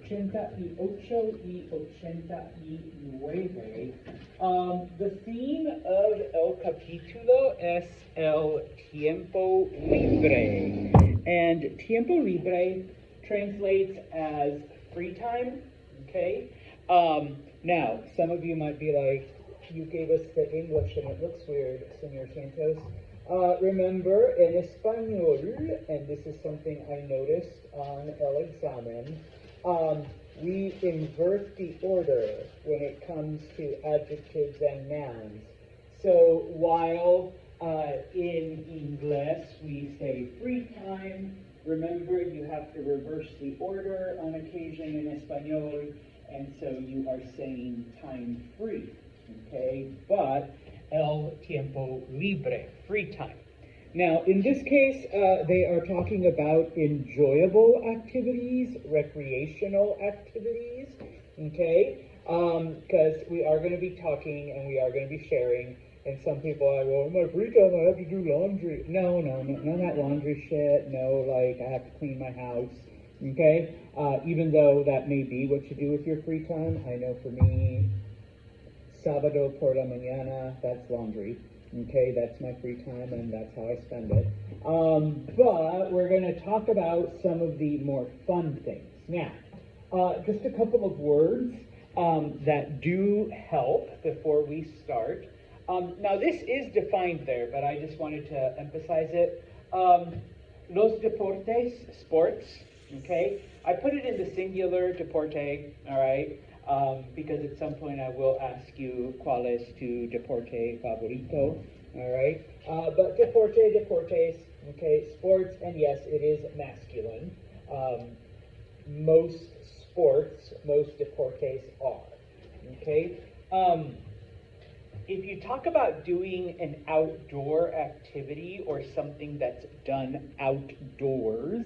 88 y 89. The theme of el capítulo es el tiempo libre. And tiempo libre translates as free time, okay? Now, some of you might be like, you gave us the English and it looks weird, Senor Santos. Remember, in Espanol, and this is something I noticed on El Examen, we invert the order when it comes to adjectives and nouns. So while in English we say free time, remember you have to reverse the order on occasion in Espanol, and so you are saying time free, okay? But el tiempo libre, free time. Now, in this case, they are talking about enjoyable activities, recreational activities, okay? Because we are going to be talking and we are going to be sharing, and some people are, well, in my free time I have to do laundry. No, none of that laundry shit. No, like, I have to clean my house, okay? Even though that may be what you do with your free time. I know for me, Sábado por la mañana, that's laundry. Okay, that's my free time and that's how I spend it. But we're going to talk about some of the more fun things. Now, just a couple of words that do help before we start. Now, this is defined there, but I just wanted to emphasize it. Los deportes, sports, okay? I put it in the singular, deporte, all right? Because at some point I will ask you cuál es tu deporte favorito, all right? But deportes, okay, sports, and yes, it is masculine. Most sports, most deportes are, okay? If you talk about doing an outdoor activity or something that's done outdoors,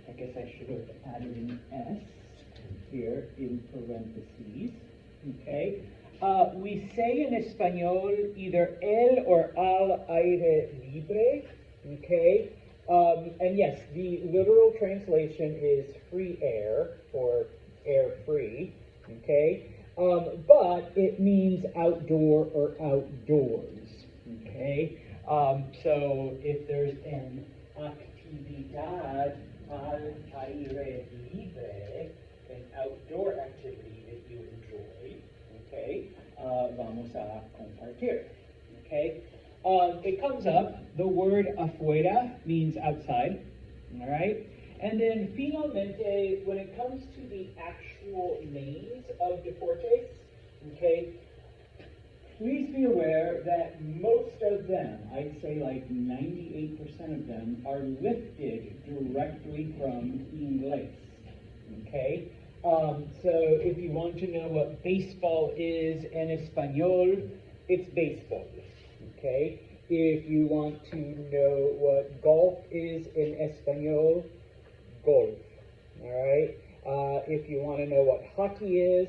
I guess I should have added an S here in parentheses, okay? We say in Espanol either el or al aire libre, okay? And yes, the literal translation is free air or air free, okay? But it means outdoor or outdoors, okay? So if there's an actividad al aire libre, an outdoor activity that you enjoy, okay, vamos a compartir, okay? It comes up, the word afuera means outside, all right? And then finalmente, when it comes to the actual names of deportes, okay, please be aware that most of them, I'd say like 98% of them, are lifted directly from English, okay? So if you want to know what baseball is in Espanol, it's baseball, okay? If you want to know what golf is in Espanol, golf, all right? If you want to know what hockey is,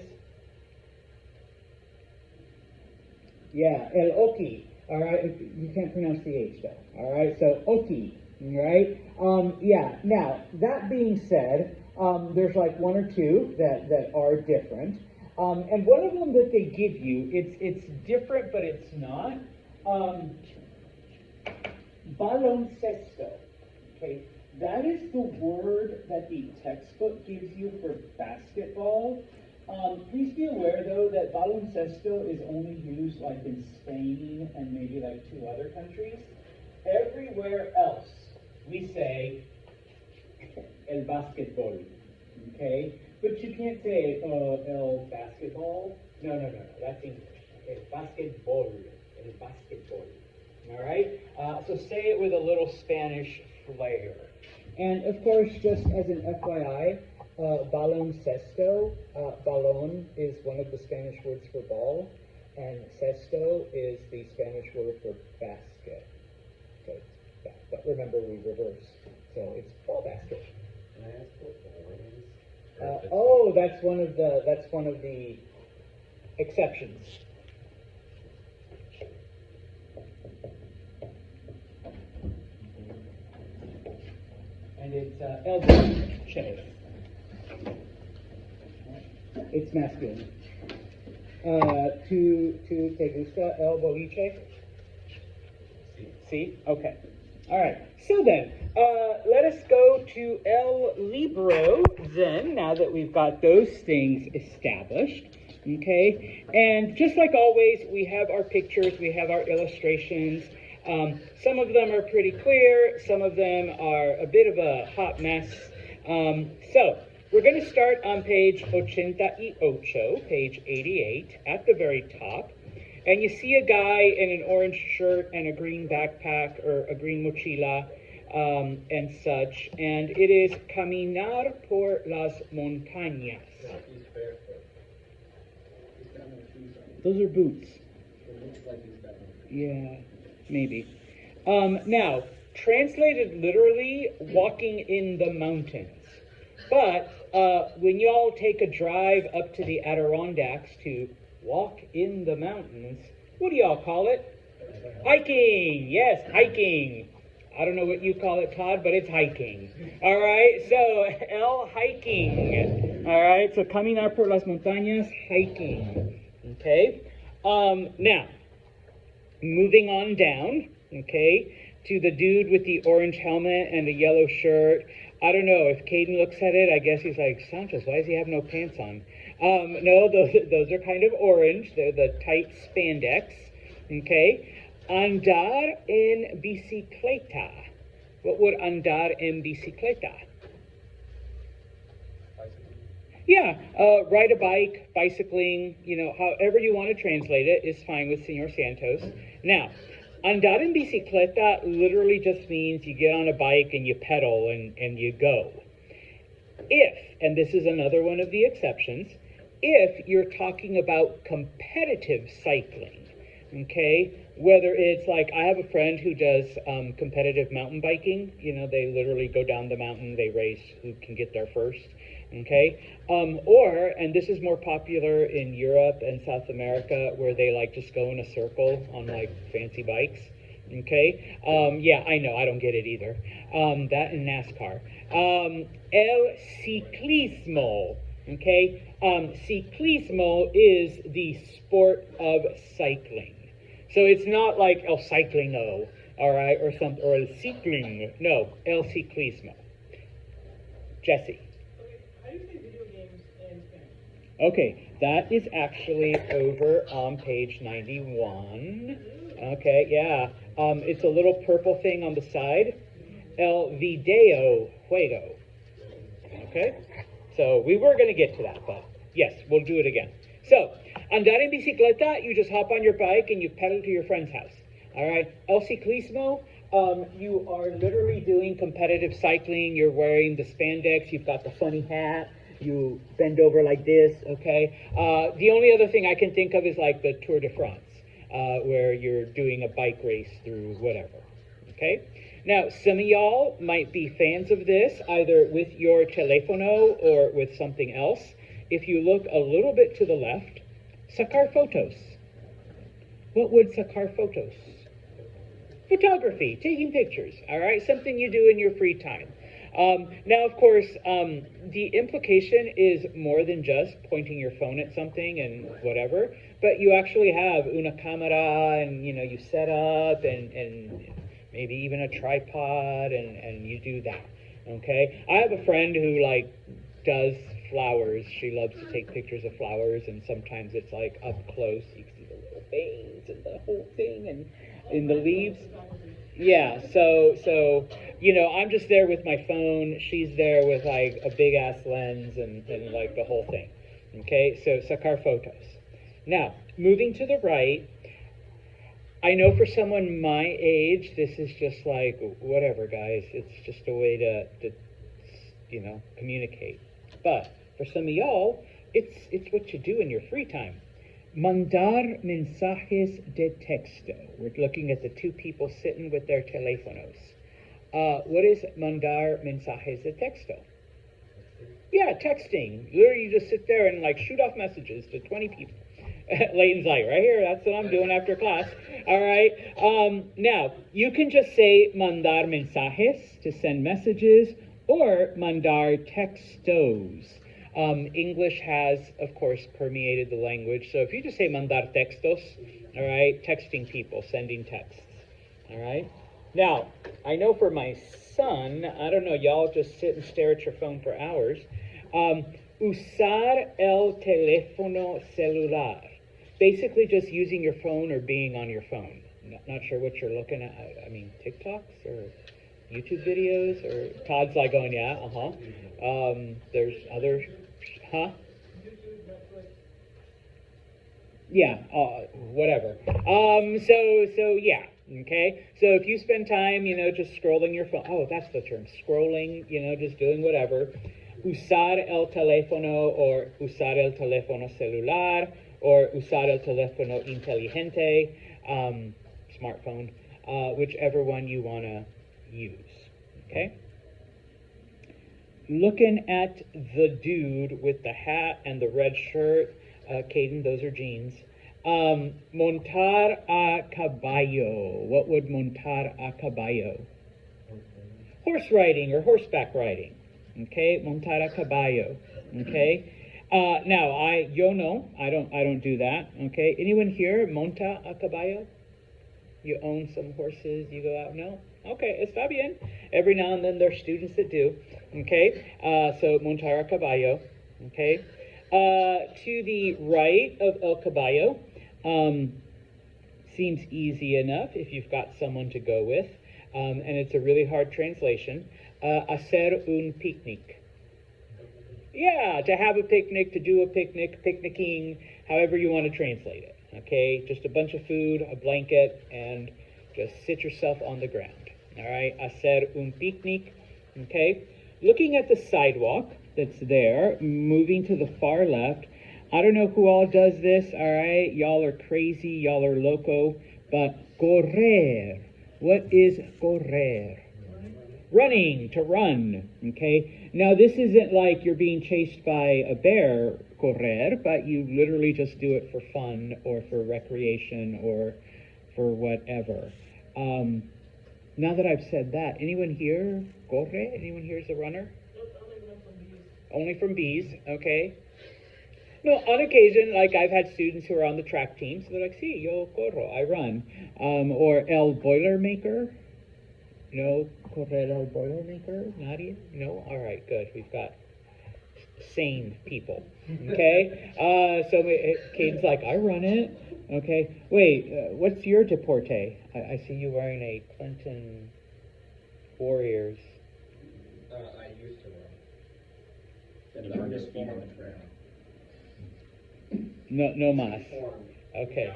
yeah, el hockey, all right? You can't pronounce the H though, all right? So hockey, all right? Yeah, now, that being said, there's like one or two that are different. And one of them that they give you, it's different, but it's not. Baloncesto, okay? That is the word that the textbook gives you for basketball. Please be aware, though, that baloncesto is only used like in Spain and maybe like 2 other countries. Everywhere else, we say el basketball, okay? But you can't say el basketball. No, that's English. El basketball, el basketball, all right? So say it with a little Spanish flair. And of course, just as an FYI, baloncesto, balón is one of the Spanish words for ball, and cesto is the Spanish word for basket. So it's but remember we reverse, so it's ball basket. Can I ask what ball is? Oh, that's one of the exceptions. And it's el boliche. It's masculine. Tu te gusta el boliche? Sí? Okay. All right. So then, let us go to El Libro then, now that we've got those things established. Okay? And just like always, we have our pictures, we have our illustrations. Some of them are pretty clear, some of them are a bit of a hot mess. So, we're going to start on page 88, page 88, at the very top. And you see a guy in an orange shirt and a green backpack, or a green mochila, and such. And it is Caminar por las Montañas. No, he's barefoot. He's got no shoes on. Those are boots. It looks like he's got no shoes. Yeah, maybe. Now, translated literally, walking in the mountains. But when y'all take a drive up to the Adirondacks to walk in the mountains, what do y'all call it? Hiking. Yes, hiking. I don't know what you call it, Todd, but it's hiking. All right, so El hiking. All right, so caminar por las montañas, hiking. Okay. Now, moving on down, okay, to the dude with the orange helmet and the yellow shirt. I don't know, if Caden looks at it, I guess he's like, Sanchez, why does he have no pants on? No, those are kind of orange. They're the tight spandex. Okay. Andar en bicicleta. What would andar en bicicleta? Yeah, ride a bike, bicycling, however you want to translate it is fine with Senor Santos. Now, andar en bicicleta literally just means you get on a bike and you pedal and you go. If, and this is another one of the exceptions, if you're talking about competitive cycling, okay, whether it's like, I have a friend who does competitive mountain biking, they literally go down the mountain, they race who can get there first, okay, or, and this is more popular in Europe and South America, where they like just go in a circle on like fancy bikes, okay, yeah, I know, I don't get it either, that in NASCAR. El ciclismo, okay, ciclismo is the sport of cycling. So it's not like el ciclingo, all right, or el cicling. No, el ciclismo. Jesse. How do you say video games in Spanish? Okay, that is actually over on page 91. Okay, yeah. It's a little purple thing on the side. El video juego. Okay? So we were going to get to that, but yes, we'll do it again. So, andar en bicicleta, you just hop on your bike and you pedal to your friend's house. All right? El ciclismo, you are literally doing competitive cycling. You're wearing the spandex. You've got the funny hat. You bend over like this, okay? The only other thing I can think of is like the Tour de France, where you're doing a bike race through whatever, okay? Now, some of y'all might be fans of this, either with your telefono or with something else. If you look a little bit to the left, sacar fotos. What would sacar fotos? Photography, taking pictures, all right? Something you do in your free time. Now, of course, the implication is more than just pointing your phone at something and whatever, but you actually have una cámara and, you set up and maybe even a tripod and you do that, okay? I have a friend who, does flowers. She loves to take pictures of flowers, and sometimes it's, up close. You can see the little veins and the whole thing and in the leaves. Yeah, so I'm just there with my phone. She's there with, a big-ass lens and the whole thing, okay? So, sacar photos. Now, moving to the right, I know for someone my age, this is just whatever, guys. It's just a way to communicate. But for some of y'all, it's what you do in your free time. Mandar mensajes de texto. We're looking at the two people sitting with their teléfonos. What is mandar mensajes de texto? Yeah, texting. Literally, you just sit there and shoot off messages to 20 people. Layton's right here, that's what I'm doing after class. All right. Now, you can just say mandar mensajes to send messages, or mandar textos. English has, of course, permeated the language. So if you just say mandar textos, all right, texting people, sending texts, all right? Now, I know for my son, I don't know, y'all just sit and stare at your phone for hours. Usar el teléfono celular. Basically just using your phone or being on your phone. Not sure what you're looking at. I mean, TikToks or YouTube videos or Todd's like going, yeah, there's other, huh? Yeah, whatever. So yeah, okay. So if you spend time, just scrolling your phone, that's the term, scrolling, just doing whatever. Usar el teléfono or usar el teléfono celular or usar el teléfono inteligente, smartphone, whichever one you want to use, okay? Looking at the dude with the hat and the red shirt, Caden, those are jeans. Montar a caballo. What would montar a caballo? Horse riding or horseback riding. Okay, montar a caballo. Okay. Now yo no, I don't do that. Okay. Anyone here monta a caballo? You own some horses, you go out? No? Okay, está bien. Every now and then there's students that do. Okay, so montar a caballo. Okay. To the right of el caballo, seems easy enough if you've got someone to go with, and it's a really hard translation. Hacer un picnic. Yeah, to have a picnic, to do a picnic, picnicking, however you want to translate it. Okay, just a bunch of food, a blanket, and just sit yourself on the ground. All right, hacer un picnic. Okay, looking at the sidewalk that's there, moving to the far left. I don't know who all does this, all right? Y'all are crazy, y'all are loco, but correr. What is correr? Running, to run, okay? Now, this isn't like you're being chased by a bear, correr, but you literally just do it for fun or for recreation or for whatever. Now that I've said that, anyone here corre? Anyone here is a runner? Only from bees, okay? No, on occasion, like I've had students who are on the track team, so they're like, sí, yo corro, I run. Or el Boilermaker. No, correr el Boilermaker? Nadie? No? All right, good. We've got sane people, okay? So Caden's like, I run it. Okay, wait, what's your deporte? I see you wearing a Clinton Warriors. I used to run. And I'm just being on the trail. No mas. Okay.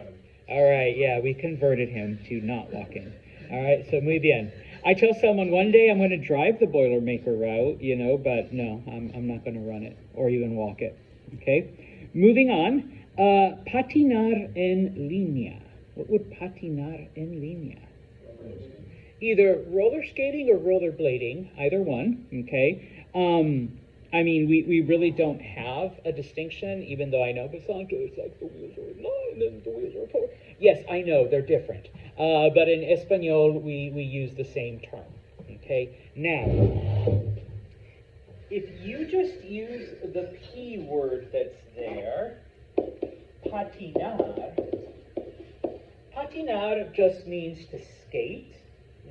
All right, yeah, we converted him to not walking. All right, so muy bien. I tell someone one day I'm going to drive the Boilermaker route, but no, I'm not going to run it or even walk it. Okay? Moving on. Patinar en línea. What would patinar en línea? Either roller skating or rollerblading, either one, okay? I mean, we really don't have a distinction, even though I know Basanta is like the wheels are in line and the wheels are forward. Yes, I know, they're different. But in Espanol, we use the same term, okay? Now, if you just use the P word that's there, patinar just means to skate,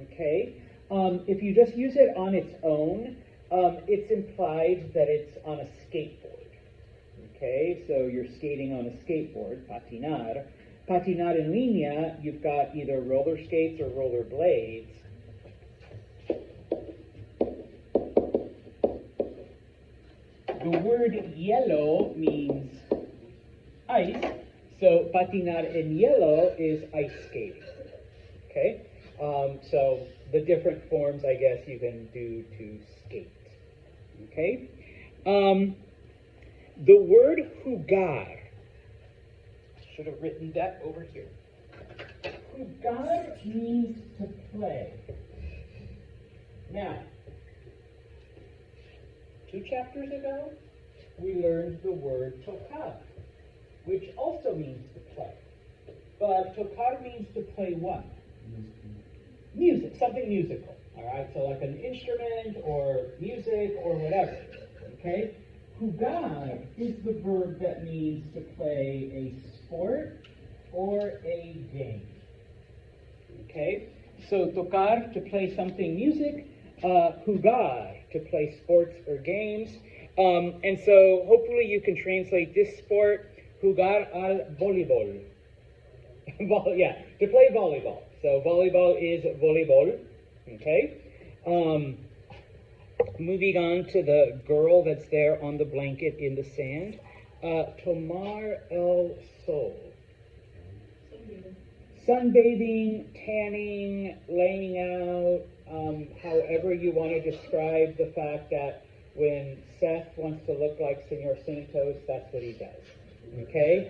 okay? If you just use it on its own, it's implied that it's on a skateboard, okay? So you're skating on a skateboard, patinar. Patinar en línea, you've got either roller skates or roller blades. The word hielo means ice, so patinar en hielo is ice skating, okay? So the different forms, I guess, you can do to skate, okay? The word jugar, should have written that over here. Jugar means to play. Now, 2 chapters ago, we learned the word tocar, which also means to play. But tocar means to play what? Music, something musical. All right, so like an instrument or music or whatever. Okay? jugar is the verb that means to play a sport or a game. Okay? So tocar, to play something music, jugar, to play sports or games. And so hopefully you can translate this sport, jugar al voleibol. Yeah, to play volleyball. So volleyball is voleibol. Okay? Moving on to the girl that's there on the blanket in the sand. Tomar el sol. Sunbathing, tanning, laying out, however you want to describe the fact that when Seth wants to look like Senor Sinitos, that's what he does. Okay?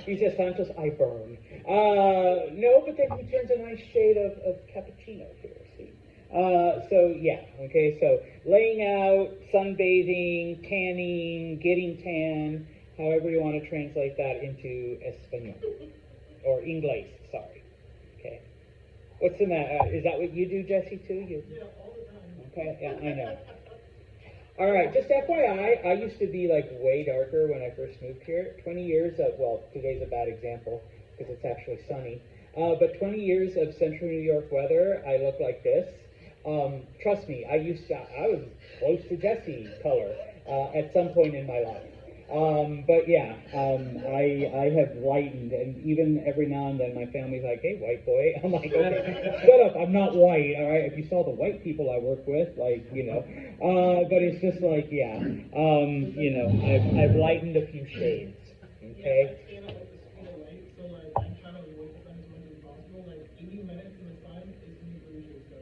He says, Santos, I burn. No, but then he turns a nice shade of cappuccino here, see? So, yeah, okay, so laying out, sunbathing, tanning, getting tan, however you want to translate that into Espanol. Or English, sorry. Okay. What's the matter? Is that what you do, Jesse, too? Yeah, all the time. Okay, yeah, I know. All right, just FYI, I used to be like way darker when I first moved here. 20 years of, well, today's a bad example because it's actually sunny. But 20 years of central New York weather, I look like this. Trust me, I was close to Jesse color at some point in my life. But yeah, I have lightened, and even every now and then my family's like, hey, white boy. I'm like, okay, shut up, I'm not white, all right? If you saw the white people I work with, like, you know. But it's just like, yeah, you know, I've lightened a few shades, okay? Yeah, I stay at like the speed of light, so like I'm trying to avoid the sun as much as possible. Like 80 minutes in the sun is me usually so.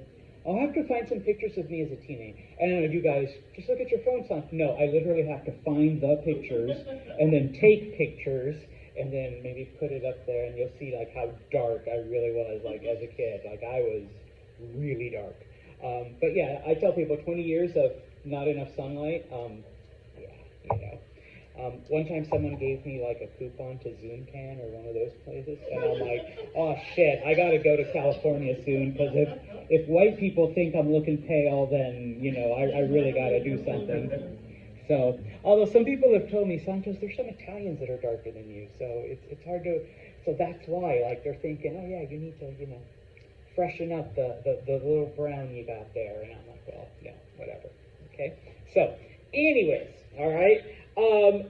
I'll have to find some pictures of me as a teenager. And you guys, just look at your phone, son. No, I literally have to find the pictures and then take pictures and then maybe put it up there, and you'll see like how dark I really was like as a kid. Like I was really dark. But yeah, I tell people 20 years of not enough sunlight. Yeah, you know. One time someone gave me like a coupon to ZoomCan or one of those places, and I'm like, oh shit, I gotta go to California soon, because if white people think I'm looking pale, then, you know, I really gotta do something. So, although some people have told me, Santos, there's some Italians that are darker than you, so it's hard to, so that's why, like, they're thinking, oh yeah, you need to, you know, freshen up the little brown you got there, and I'm like, well, no, whatever, okay? So, anyways, all right,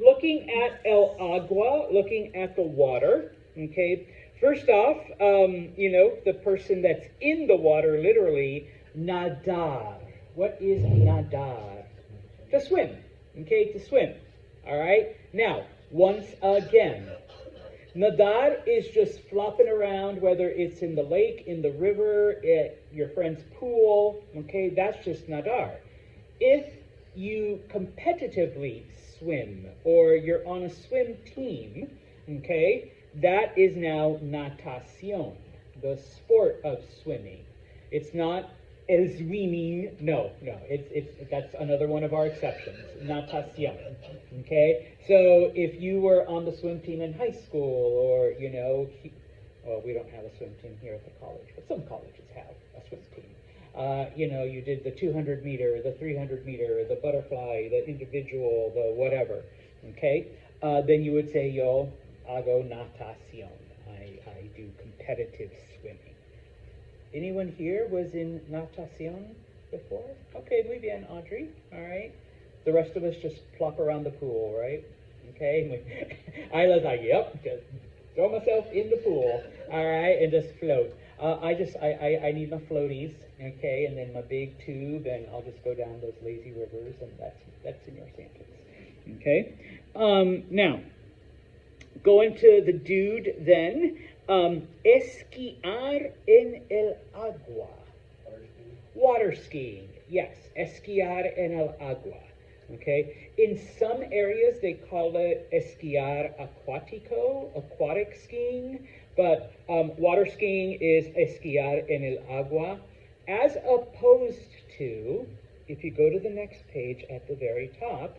looking at El Agua, looking at the water, okay? First off, you know, the person that's in the water, literally, nadar. What is nadar? To swim, okay, to swim, all right? Now, once again, nadar is just flopping around, whether it's in the lake, in the river, at your friend's pool, okay? That's just nadar. If you competitively swim, or you're on a swim team, okay, that is now natación, the sport of swimming. It's not swimming, no, it's that's another one of our exceptions, natación, okay? So if you were on the swim team in high school, or, you know, well, we don't have a swim team here at the college, but some colleges have a swim team. You know, you did the 200 meter, the 300 meter, the butterfly, the individual, the whatever, okay? Then you would say, yo hago natación. I do competitive swimming. Anyone here was in natación before? Okay, muy bien, Audrey, all right? The rest of us just plop around the pool, right? Okay, I was like, yep, just throw myself in the pool, all right, and just float. I need my floaties, okay, and then my big tube, and I'll just go down those lazy rivers, and that's Senor Santos, okay? Now, going to the dude then, esquiar en el agua. Water skiing, yes, esquiar en el agua, okay? In some areas, they call it esquiar acuático, aquatic skiing, but water skiing is esquiar en el agua, as opposed to, if you go to the next page at the very top,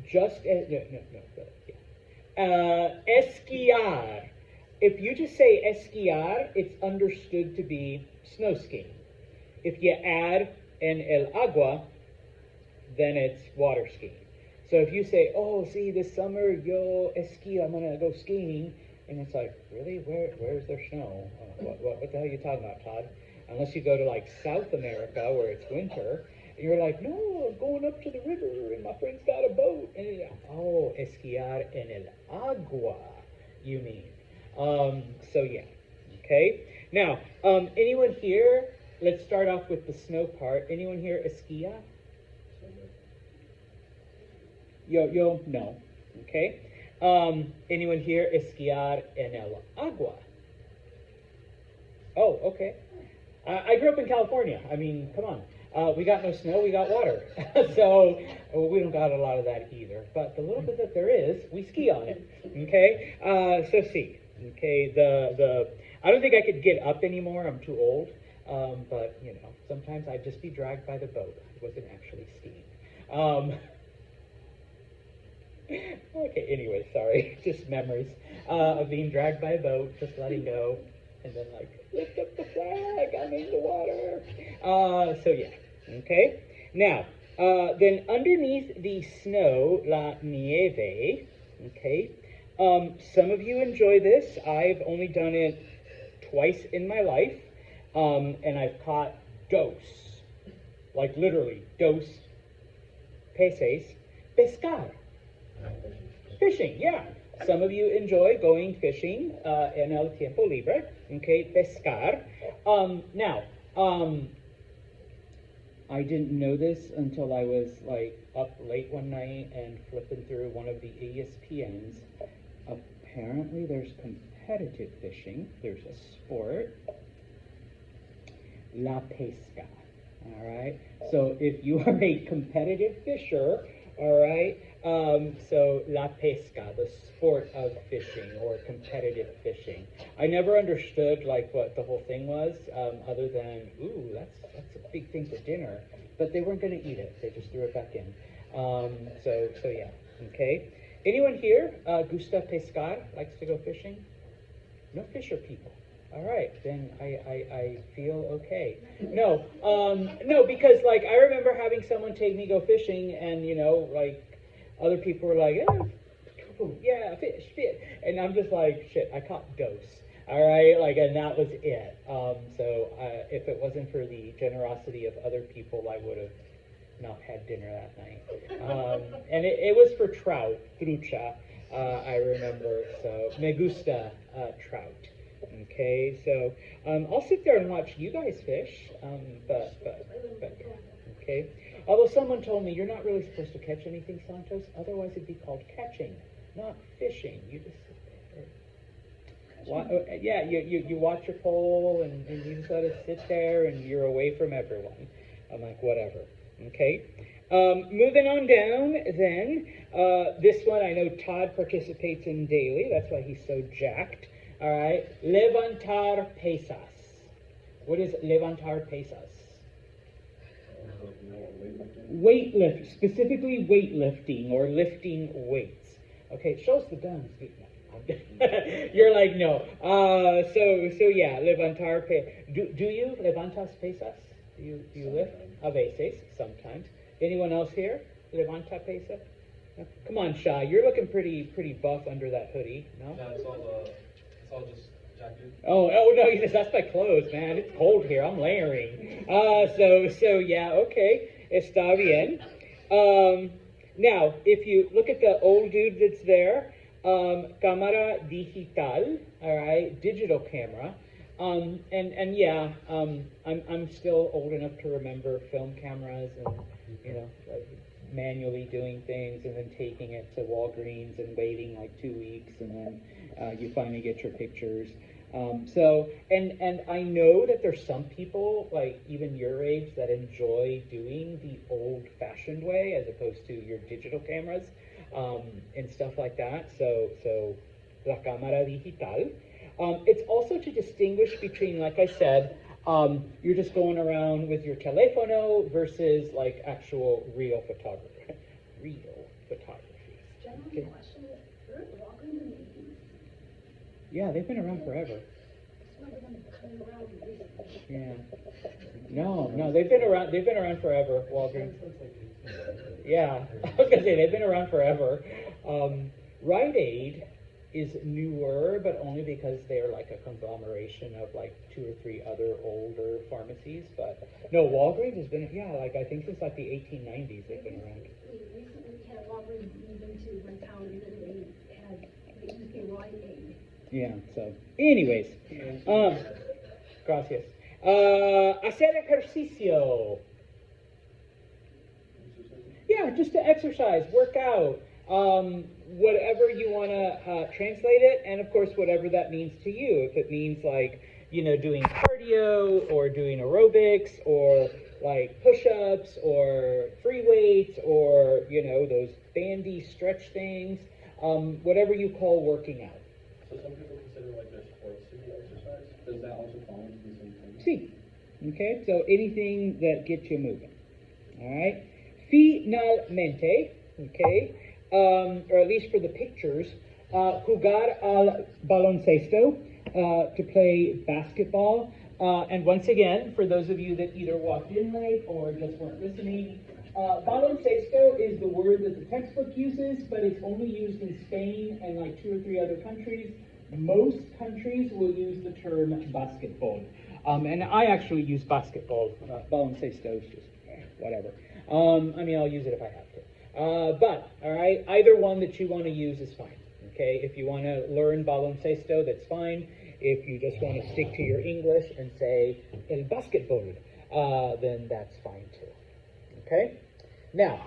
just as, esquiar. If you just say esquiar, it's understood to be snow skiing. If you add en el agua, then it's water skiing. So if you say, oh, see, this summer, yo esquí, I'm going to go skiing, and it's like, really? Where's there snow? What the hell are you talking about, Todd? Unless you go to like South America where it's winter, and you're like, no, I'm going up to the river, and my friend's got a boat. And oh, esquiar en el agua, you mean. So yeah, okay. Now, anyone here, let's start off with the snow part. Anyone here esquia? Yo, no. Okay. Anyone here esquiar en el agua? Oh, okay. I grew up in California. I mean, come on. We got no snow, we got water. So we don't got a lot of that either. But the little bit that there is, we ski on it. Okay? So see. Okay, I don't think I could get up anymore. I'm too old. But, you know, sometimes I'd just be dragged by the boat. I wasn't actually skiing. Okay, anyway, sorry. Just memories of being dragged by a boat, just letting go, and then like, lift up the flag, I'm in the water. So yeah, okay. Now, then underneath the snow, la nieve, okay. Some of you enjoy this. I've only done it twice in my life, and I've caught dos, like literally dos peces, pescar. Fishing, yeah. Some of you enjoy going fishing en el tiempo libre, okay, pescar. Now, I didn't know this until I was like up late one night and flipping through one of the ESPNs. Apparently there's competitive fishing. There's a sport, la pesca, all right? So if you are a competitive fisher, all right, so la pesca, the sport of fishing or competitive fishing. I never understood like what the whole thing was, other than, ooh, that's a big thing for dinner. But they weren't going to eat it. They just threw it back in. So yeah, okay. Anyone here, gusta pescar, likes to go fishing? No fisher people. All right, then I feel okay. No, no, because like I remember having someone take me go fishing, and you know, like other people were like, yeah, fish, and I'm just like, shit, I caught dos. All right, like, and that was it. So if it wasn't for the generosity of other people, I would have not had dinner that night. And it was for trout, trucha, I remember. So me gusta trout. Okay, so I'll sit there and watch you guys fish, but okay. Although someone told me you're not really supposed to catch anything, Santos, otherwise it'd be called catching, not fishing. You just sit there. Yeah, you watch your pole and you just let it sit there and you're away from everyone. I'm like, whatever. Okay. Moving on down then, this one I know Todd participates in daily. That's why he's so jacked. All right, levantar pesas. What is levantar pesas? Weightlift, specifically weightlifting or lifting weights. Okay, show us the guns. You're like, no. So yeah, levantar pesas. Do you levantas pesas? Do you lift? A veces, sometimes. Anyone else here? Levanta pesa? No? Come on, Shah. You're looking pretty buff under that hoodie. No? No, it's all just jacket. Oh no, he says that's my clothes, man. It's cold here. I'm layering. So yeah, okay. Está bien. Now, if you look at the old dude that's there, cámara digital, all right, digital camera. And yeah, I'm still old enough to remember film cameras and, you know, like manually doing things and then taking it to Walgreens and waiting like 2 weeks and then you finally get your pictures. So, and I know that there's some people, like even your age, that enjoy doing the old-fashioned way as opposed to your digital cameras and stuff like that. So la cámara digital. It's also to distinguish between, like I said, you're just going around with your teléfono versus like actual real photography. Real photography. General Okay. question, weren't Walgreens in the 80s? Yeah, they've been around forever. That's why they're coming around recently. Yeah. No, they've been around. They've been around forever, Walgreens. Yeah, I was gonna say they've been around forever. Rite Aid is newer, but only because they're like a conglomeration of like 2 or 3 other older pharmacies. But no, Walgreens has been, yeah, like I think since like the 1890s they've been around. We recently had Walgreens move into one town, and then they used to be Rite Aid. Yeah. So, anyways, gracias. Hacer ejercicio. Yeah, just to exercise, work out, whatever you want to translate it, and of course, whatever that means to you. If it means like, doing cardio or doing aerobics or like push-ups or free weights or, those bandy stretch things, whatever you call working out. So some people consider like their sports to be exercise. Does that also fall into the same thing? Sí. Okay, so anything that gets you moving. All right. Finalmente, okay, or at least for the pictures, jugar al baloncesto, to play basketball. And once again, for those of you that either walked in late or just weren't listening, baloncesto is the word that the textbook uses, but it's only used in Spain and like 2 or 3 other countries. Most countries will use the term basketball. And I actually use basketball. Baloncesto is just whatever. I'll use it if I have to. But, all right, either one that you want to use is fine. Okay, if you want to learn baloncesto, that's fine. If you just want to stick to your English and say el basketball, then that's fine too. Okay? Now,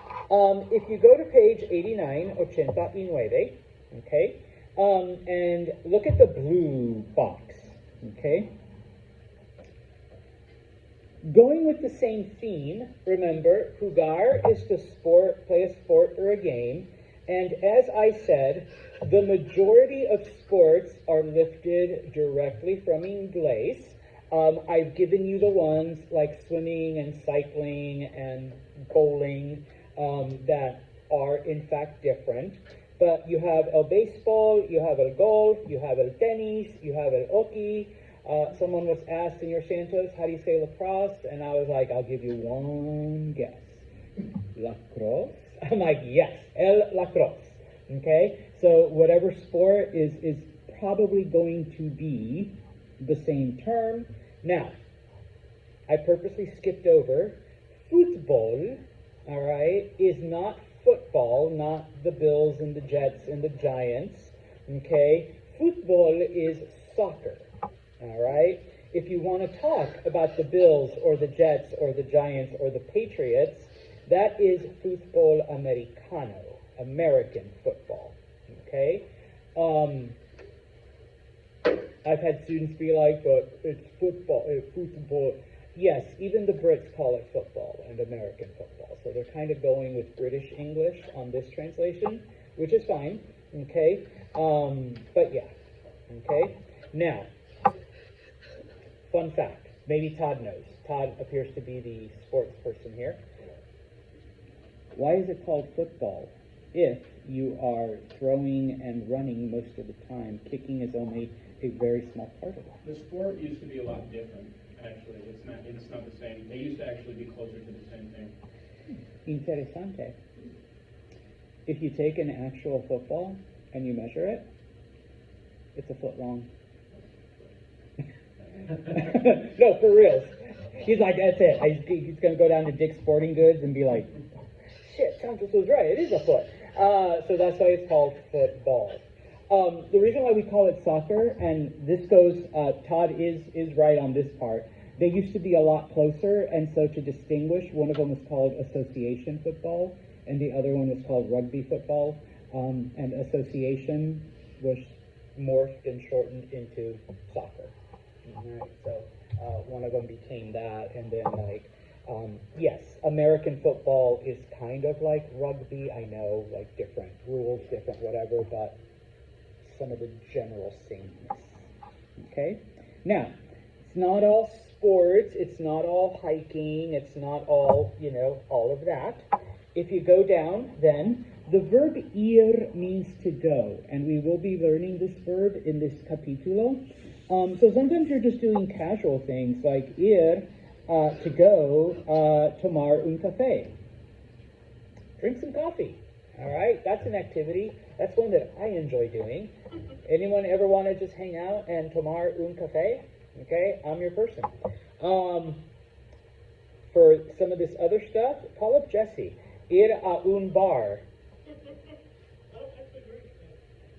if you go to page 89, 89, okay, and look at the blue box, okay? Going with the same theme, remember, jugar is to play a sport or a game, and as I said, the majority of sports are lifted directly from Inglés. I've given you the ones like swimming and cycling and bowling that are in fact different. But you have el baseball, you have el golf, you have el tenis, you have el hockey. Someone was asked, Señor Santos, how do you say lacrosse? And I was like, I'll give you one guess. Lacrosse? I'm like, yes, el lacrosse. Okay? So whatever sport is probably going to be the same term. Now, I purposely skipped over. Football, all right, is not football, not the Bills and the Jets and the Giants. Okay? Football is soccer. All right? If you want to talk about the Bills or the Jets or the Giants or the Patriots, that is fútbol americano, American football. Okay? I've had students be like, but it's football. Yes, even the Brits call it football and American football. So they're kind of going with British English on this translation, which is fine. Okay? But yeah. Okay? Now, fun fact. Maybe Todd knows. Todd appears to be the sports person here. Why is it called football if you are throwing and running most of the time? Kicking is only a very small part of it. The sport used to be a lot different, actually. It's not the same. They used to actually be closer to the same thing. Interesante. If you take an actual football and you measure it, it's a foot long. No, for real. He's like, that's it. He's going to go down to Dick's Sporting Goods and be like, shit, Santos was right. It is a foot. So that's why it's called football. The reason why we call it soccer, and this goes, Todd is right on this part. They used to be a lot closer, and so to distinguish, one of them was called association football, and the other one was called rugby football. And association was morphed and shortened into soccer. All right, so one of them became that, and then yes, American football is kind of like rugby. I know, like different rules, different whatever, but some of the general sameness. Okay? Now, it's not all sports, it's not all hiking, it's not all, all of that. If you go down, then, the verb ir means to go, and we will be learning this verb in this capítulo. So sometimes you're just doing casual things like ir, to go, tomar un café. Drink some coffee. All right, that's an activity. That's one that I enjoy doing. Anyone ever want to just hang out and tomar un café? Okay, I'm your person. For some of this other stuff, call up Jesse. Ir a un bar.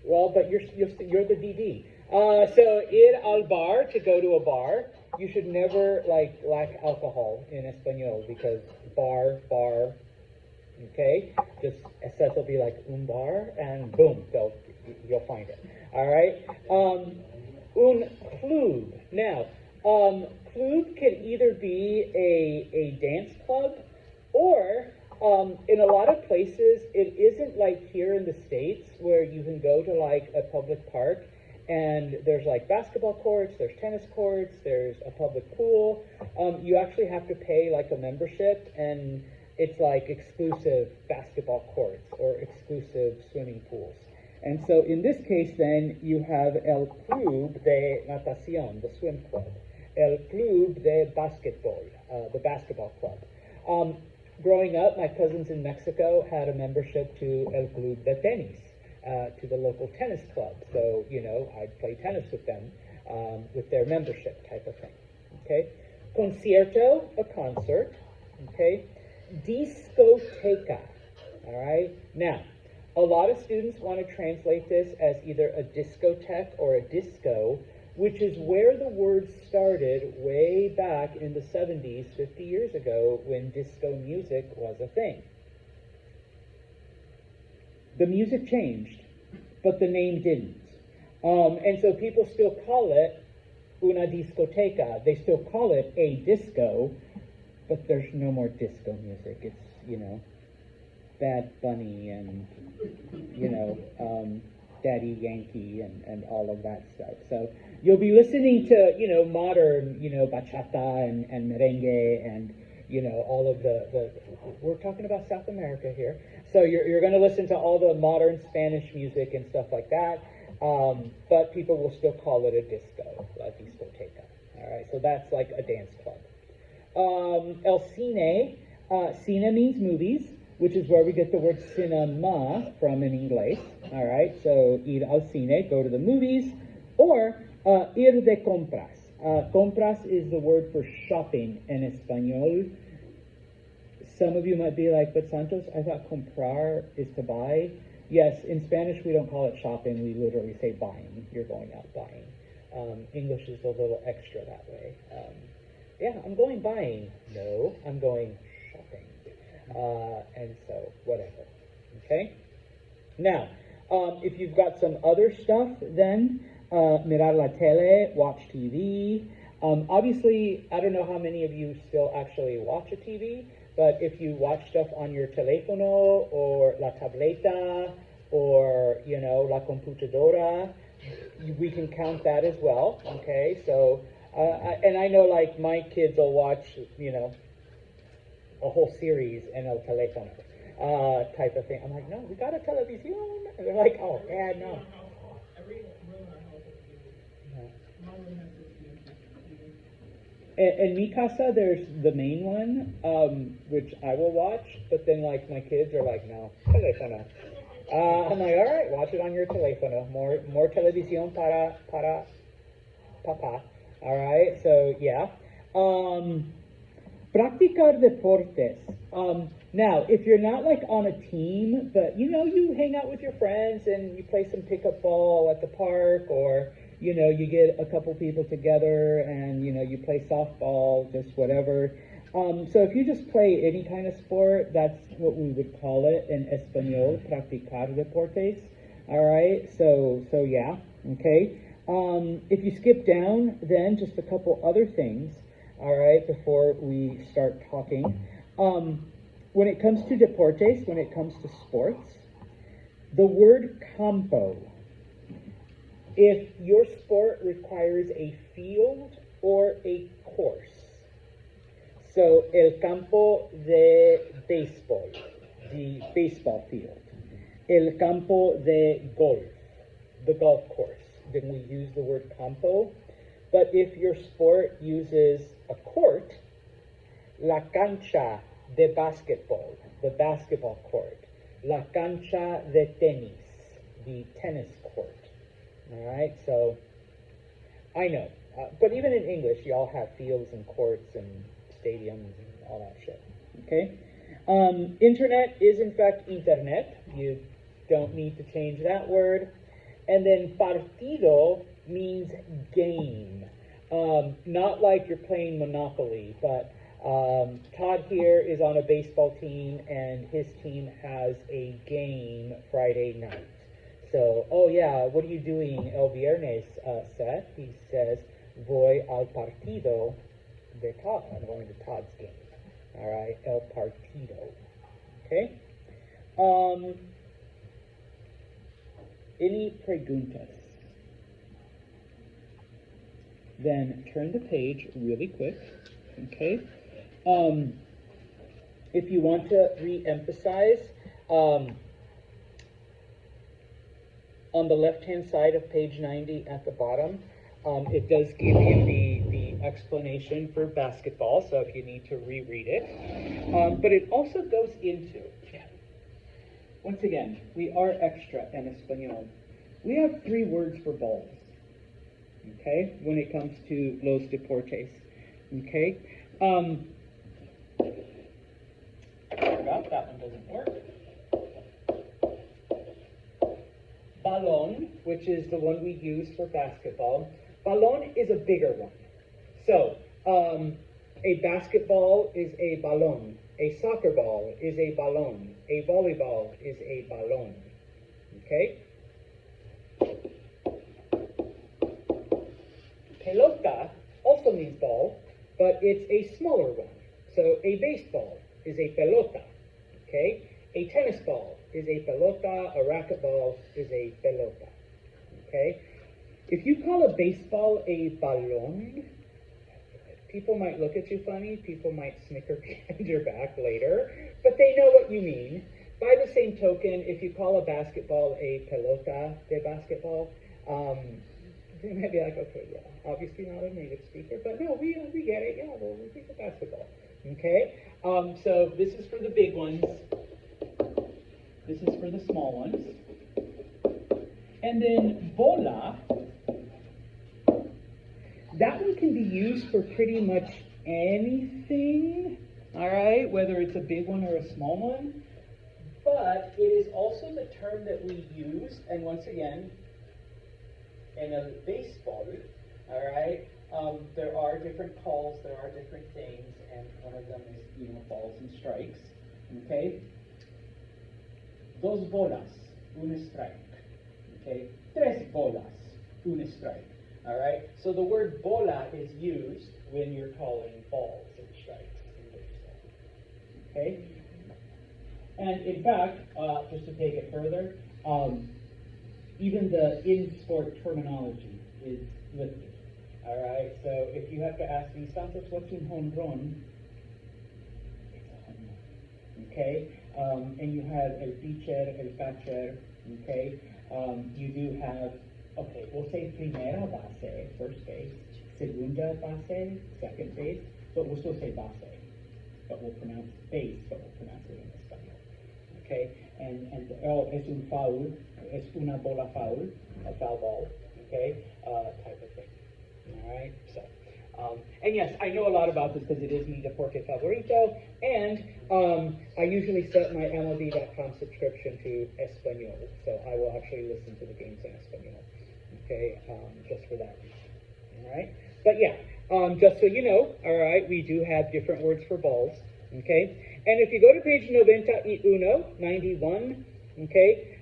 Well, but you're the DD. So ir al bar, to go to a bar. You should never lack alcohol in Espanol because bar. Okay, just SS will be like un bar, and boom, you'll find it. All right. Un club. Now, club can either be a dance club, or in a lot of places, it isn't like here in the States where you can go to like a public park and there's like basketball courts, there's tennis courts, there's a public pool. You actually have to pay like a membership, and it's like exclusive basketball courts or exclusive swimming pools. And so in this case, then, you have El Club de Natación, the swim club. El Club de Basquetbol, the basketball club. Growing up, my cousins in Mexico had a membership to El Club de Tenis, to the local tennis club. So, I'd play tennis with them, with their membership type of thing. Okay? Concierto, a concert. Okay? Discoteca. All right? Now, a lot of students want to translate this as either a discotheque or a disco, which is where the word started way back in the 70s, 50 years ago, when disco music was a thing. The music changed, but the name didn't. And so people still call it una discoteca. They still call it a disco, but there's no more disco music. It's, Bad Bunny and, Daddy Yankee and all of that stuff. So you'll be listening to, modern, bachata and merengue and, all of the we're talking about South America here. So you're going to listen to all the modern Spanish music and stuff like that. But people will still call it a disco, la discoteca. All right, so that's like a dance club. El cine, cine means movies, which is where we get the word cinema from in English. All right, so ir al cine, go to the movies, or ir de compras. Compras is the word for shopping in Espanol. Some of you might be like, but Santos, I thought comprar is to buy. Yes, in Spanish we don't call it shopping, we literally say buying. You're going out buying. English is a little extra that way. Yeah, I'm going buying. No, I'm going shopping. And so, whatever. Okay? Now, if you've got some other stuff, then mirar la tele, watch TV. Obviously, I don't know how many of you still actually watch a TV, but if you watch stuff on your teléfono or la tableta or, la computadora, we can count that as well. Okay? So, and I know, like, my kids will watch, a whole series in el teléfono type of thing. I'm like, no, we got a television. And they're like, oh, Dad, no. Every room in our house has a TV. My room has a TV. In mi casa, there's the main one, which I will watch, but then, like, my kids are like, no, teléfono. I'm like, all right, watch it on your teléfono. More televisión para papá. All right, so, yeah. Practicar deportes. Now, if you're not like on a team, but you hang out with your friends and you play some pickup ball at the park, or you get a couple people together and you play softball, just whatever. So if you just play any kind of sport, that's what we would call it in Espanol, practicar deportes. All right, so yeah, okay. If you skip down, then just a couple other things. All right, before we start talking. When it comes to deportes, when it comes to sports, the word campo, if your sport requires a field or a course. So, el campo de béisbol, the baseball field. El campo de golf, the golf course. Then we use the word campo. But if your sport uses a court, la cancha de basketball, the basketball court. La cancha de tenis, the tennis court. All right, so I know. But even in English, y'all have fields and courts and stadiums and all that shit. Okay? Internet is, in fact, internet. You don't need to change that word. And then partido means game. Not like you're playing Monopoly, but Todd here is on a baseball team, and his team has a game Friday night. So, oh yeah, what are you doing el viernes, Seth? He says, voy al partido de Todd. I'm going to Todd's game. All right, el partido. Okay? Any preguntas? Then turn the page really quick. Okay? If you want to re-emphasize, on the left-hand side of page 90 at the bottom, it does give you the explanation for basketball, so if you need to reread it. But it also goes into, once again, we are extra en español. We have 3 words for balls, okay, when it comes to los deportes, okay? Forgot that one doesn't work. Balón, which is the one we use for basketball. Balón is a bigger one. So, a basketball is a balón. A soccer ball is a balón. A volleyball is a balón. Okay? Pelota also means ball, but it's a smaller one. So, a baseball is a pelota. Okay? A tennis ball is a pelota, a racquetball is a pelota. Okay? If you call a baseball a balón, people might look at you funny, people might snicker behind your back later, but they know what you mean. By the same token, if you call a basketball a pelota de basketball, they might be like, okay, yeah, obviously not a native speaker, but no, we get it, yeah, well, we think of basketball. Okay? So this is for the big ones. This is for the small ones. And then bola, that one can be used for pretty much anything, all right, whether it's a big one or a small one. But it is also the term that we use, and once again, in a baseball, all right, there are different calls, there are different things, and one of them is, balls and strikes, okay? Dos bolas, un strike. Okay, tres bolas, un strike. All right. So the word bola is used when you're calling balls and strikes in baseball. Okay. And in fact, just to take it further, even the in-sport terminology is listed. All right. So if you have to ask me, Santos, what's un home run? It's a home run. Okay. And you have el pitcher, el catcher, okay? You do have, okay, we'll say primera base, first base, segunda base, second base, but we'll still say base, but we'll pronounce base, but we'll pronounce it in español, okay? And es un foul, es una bola foul, a foul ball, okay? Type of thing, all right? So. And yes, I know a lot about this because it is mi deporte favorito, and I usually set my MLB.com subscription to Espanol, so I will actually listen to the games in Espanol, okay, just for that reason, all right? But yeah, just so you know, all right, we do have different words for balls, okay? And if you go to page 91, okay,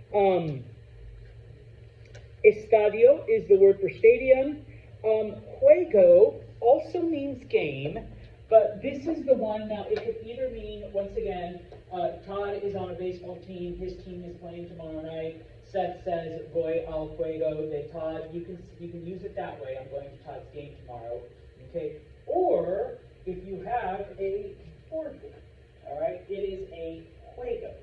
estadio is the word for stadium. Juego also means game, but this is the one, now it could either mean, once again, Todd is on a baseball team, his team is playing tomorrow night, Seth says, voy al juego de Todd, you can use it that way, I'm going to Todd's game tomorrow, okay? Or, if you have a board game, all right, it is a juego,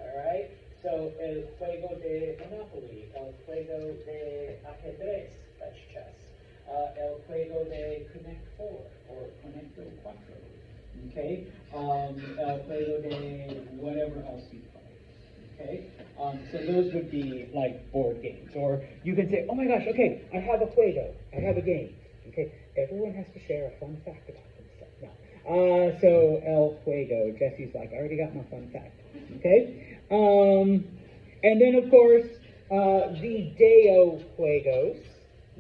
all right? So, el juego de Monopoly, el juego de ajedrez, that's chess. El Juego de Connect 4 or Conecto 4. Okay, El Juego de whatever else you play. Okay, so those would be like board games. Or you can say, oh my gosh, okay, I have a juego, I have a game. Okay, everyone has to share a fun fact about themselves. No. So El Juego, Jesse's like, I already got my fun fact. Okay, and then of course, the Deo Juegos.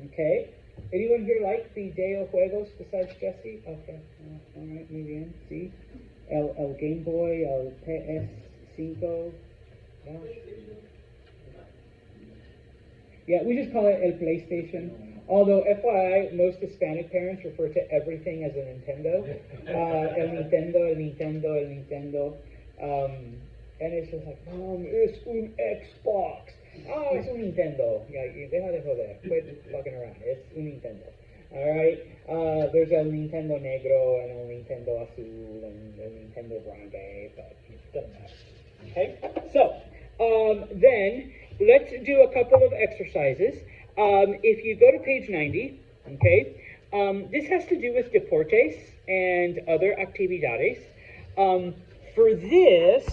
Okay, anyone here like the Deo Juegos besides Jesse? Okay, all right, muy bien. See, El Game Boy, El PS5. Yeah. Yeah, we just call it El PlayStation. Although, FYI, most Hispanic parents refer to everything as a Nintendo. El Nintendo, El Nintendo, El Nintendo. And it's just like, Mom, it's un Xbox. Ah, it's un Nintendo. Yeah, deja de joder. Quit fucking around. It's un Nintendo. Alright? There's El Nintendo Negro and El Nintendo Azul and El Nintendo Grande, but it doesn't matter. Okay? So, then, let's do a couple of exercises. If you go to page 90, okay, this has to do with deportes and other actividades. For this,